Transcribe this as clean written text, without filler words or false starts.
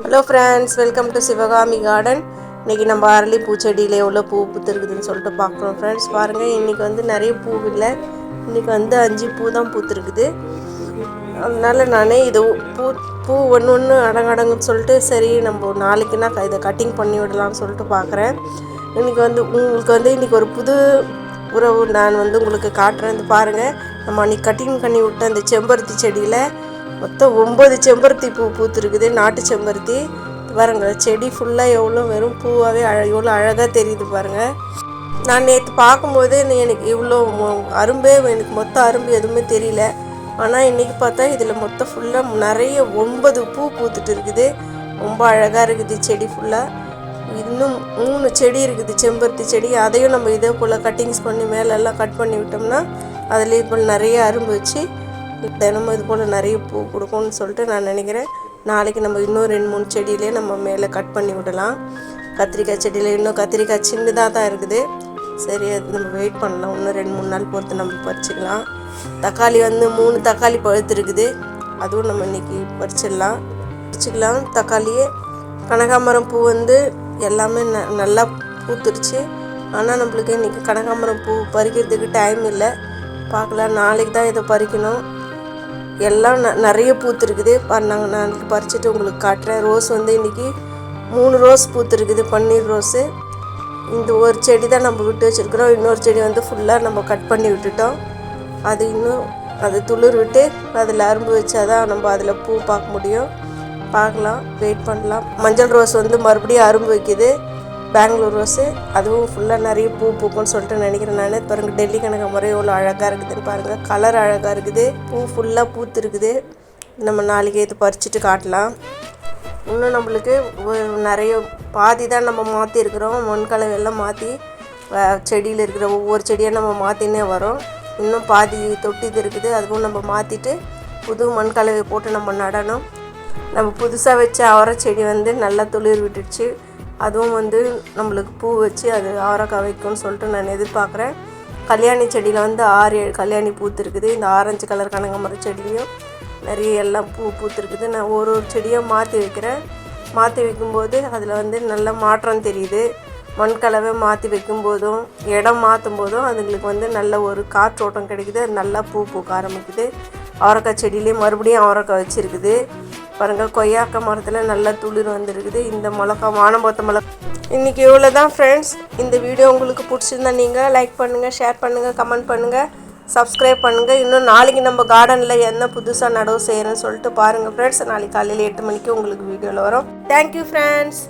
Hello friends, welcome to Sivakami garden. இன்றைக்கி நம்ம அரளி பூச்செடியில் எவ்வளோ பூ பூத்துருக்குதுன்னு சொல்லிட்டு பார்க்குறோம். ஃப்ரெண்ட்ஸ் பாருங்கள், இன்றைக்கி வந்து நிறைய பூ இல்லை. இன்றைக்கி வந்து 5 பூ தான் பூத்துருக்குது. அதனால் நான் இது பூ ஒன்று அடங்கன்னு சொல்லிட்டு சரி நம்ம நாளைக்குன்னா இதை கட்டிங் பண்ணி விடலாம்னு சொல்லிட்டு பார்க்குறேன். இன்றைக்கி வந்து உங்களுக்கு வந்து இன்றைக்கி ஒரு புது உறவு நான் வந்து உங்களுக்கு காட்டுறேன். பாருங்கள், நம்ம அன்றைக்கி கட்டிங் பண்ணி விட்ட அந்த செம்பருத்தி செடியில் மொத்தம் 9 செம்பருத்தி பூ பூத்துருக்குது. நாட்டு செம்பருத்தி பாருங்கள், செடி ஃபுல்லாக எவ்வளோ வெறும் பூவாகவே எவ்வளோ அழகாக தெரியுது பாருங்கள். நான் நேற்று பார்க்கும்போது எனக்கு இவ்வளோ அரும்பே எனக்கு மொத்தம் அரும்பு எதுவுமே தெரியல. ஆனால் இன்றைக்கி பார்த்தா இதில் மொத்தம் ஃபுல்லாக நிறைய 9 பூ பூத்துட்டு இருக்குது. ரொம்ப அழகாக இருக்குது செடி ஃபுல்லாக. இன்னும் 3 செடி இருக்குது செம்பருத்தி செடி. அதையும் நம்ம இதே போல் கட்டிங்ஸ் பண்ணி மேலெல்லாம் கட் பண்ணி விட்டோம்னா அதில் இப்போ நிறைய அரும்பு வச்சு தினமும் இது போல் நிறைய பூ கொடுக்கும்னு சொல்லிட்டு நான் நினைக்கிறேன். நாளைக்கு நம்ம இன்னும் 2-3 செடியிலே நம்ம மேலே கட் பண்ணி விடலாம். கத்திரிக்காய் செடியில் இன்னும் கத்திரிக்காய் சின்னதாக தான் இருக்குது. சரி, அது நம்ம வெயிட் பண்ணலாம். இன்னும் 2-3 நாள் பொறுத்து நம்ம பறிச்சிக்கலாம். தக்காளி வந்து 3 தக்காளி பழுத்து இருக்குது. அதுவும் நம்ம இன்றைக்கி பறிச்சிக்கலாம் தக்காளியே. கனகாம்பரம் பூ வந்து எல்லாமே நல்லா பூத்துருச்சு. ஆனால் நம்மளுக்கு இன்றைக்கி கனகாம்பரம் பூ பறிக்கிறதுக்கு டைம் இல்லை. பார்க்கலாம், நாளைக்கு தான் இதை பறிக்கணும். எல்லாம் நிறைய பூத்துருக்குது. நாங்கள் நாளைக்கு பறிச்சுட்டு உங்களுக்கு காட்டுறேன். ரோஸ் வந்து இன்றைக்கி 3 ரோஸ் பூத்துருக்குது, பன்னீர் ரோஸு. இந்த ஒரு செடி தான் நம்ம விட்டு வச்சுருக்குறோம். இன்னொரு செடி வந்து ஃபுல்லாக நம்ம கட் பண்ணி விட்டுட்டோம். அது துளிர் விட்டு அதில் அரும்பு வச்சா தான் நம்ம அதில் பூ பார்க்க முடியும். பார்க்கலாம், வெயிட் பண்ணலாம். மஞ்சள் ரோஸ் வந்து மறுபடியும் அரும்பு வைக்குது. பெங்களூர் ரோஸு அதுவும் ஃபுல்லாக நிறைய பூ பூக்கும்னு சொல்லிட்டு நினைக்கிறேன் நான். பாருங்கள், டெல்லி கனகாம்பரம் எவ்வளோ அழகாக இருக்குதுன்னு பாருங்கள். கலர் அழகாக இருக்குது. பூ ஃபுல்லாக பூத்துருக்குது. நம்ம நாளைக்கு இது பறிச்சுட்டு காட்டலாம். இன்னும் நம்மளுக்கு நிறைய பாதி தான் நம்ம மாற்றிருக்கிறோம். மண்கலவையெல்லாம் மாற்றி செடியில் இருக்கிற ஒவ்வொரு செடியாக நம்ம மாற்றினே வரோம். இன்னும் பாதி தொட்டிது இருக்குது. அதுவும் நம்ம மாற்றிட்டு புது மண்கலவை போட்டு நம்ம நடணும். நம்ம புதுசாக வச்ச அவரை செடி வந்து நல்லா துளிர் விட்டுடுச்சு. அதுவும் வந்து நம்மளுக்கு பூ வச்சு அது அவரைக்காய் வைக்கும்னு சொல்லிட்டு நான் எதிர்பார்க்குறேன். கல்யாணி செடியில் வந்து 6-7 கல்யாணி பூத்துருக்குது. இந்த ஆரஞ்சு கலர் கனகாம்பரம் செடிலையும் நிறைய எல்லாம் பூ பூத்துருக்குது. நான் ஒரு செடியாக மாற்றி வைக்கிறேன். மாற்றி வைக்கும்போது அதில் வந்து நல்ல மாற்றம் தெரியுது. மண்கலவை மாற்றி வைக்கும்போதும் இடம் மாற்றும் போதும் அதுங்களுக்கு வந்து நல்ல ஒரு காற்றோட்டம் கிடைக்குது. அது நல்லா பூ பூக்க ஆரம்பிக்குது. அவரைக்காய் செடியிலே மறுபடியும் அவரைக்காய் வச்சுருக்குது பாருங்கள். கொய்யாக்காய் மரத்தில் நல்லா துளிர் வந்துருக்குது. இந்த மிளகா வானம்பொத்த மிளகா. இன்றைக்கி இவ்வளோ தான் ஃப்ரெண்ட்ஸ். இந்த வீடியோ உங்களுக்கு பிடிச்சிருந்தா நீங்கள் லைக் பண்ணுங்கள், ஷேர் பண்ணுங்கள், கமெண்ட் பண்ணுங்கள், சப்ஸ்கிரைப் பண்ணுங்கள். இன்னும் நாளைக்கு நம்ம கார்டனில் என்ன புதுசாக நடவு செய்கிறேன்னு சொல்லிட்டு பாருங்கள் ஃப்ரெண்ட்ஸ். நாளைக்கு காலையில் 8 மணிக்கு உங்களுக்கு வீடியோவில் வரும். Thank you friends.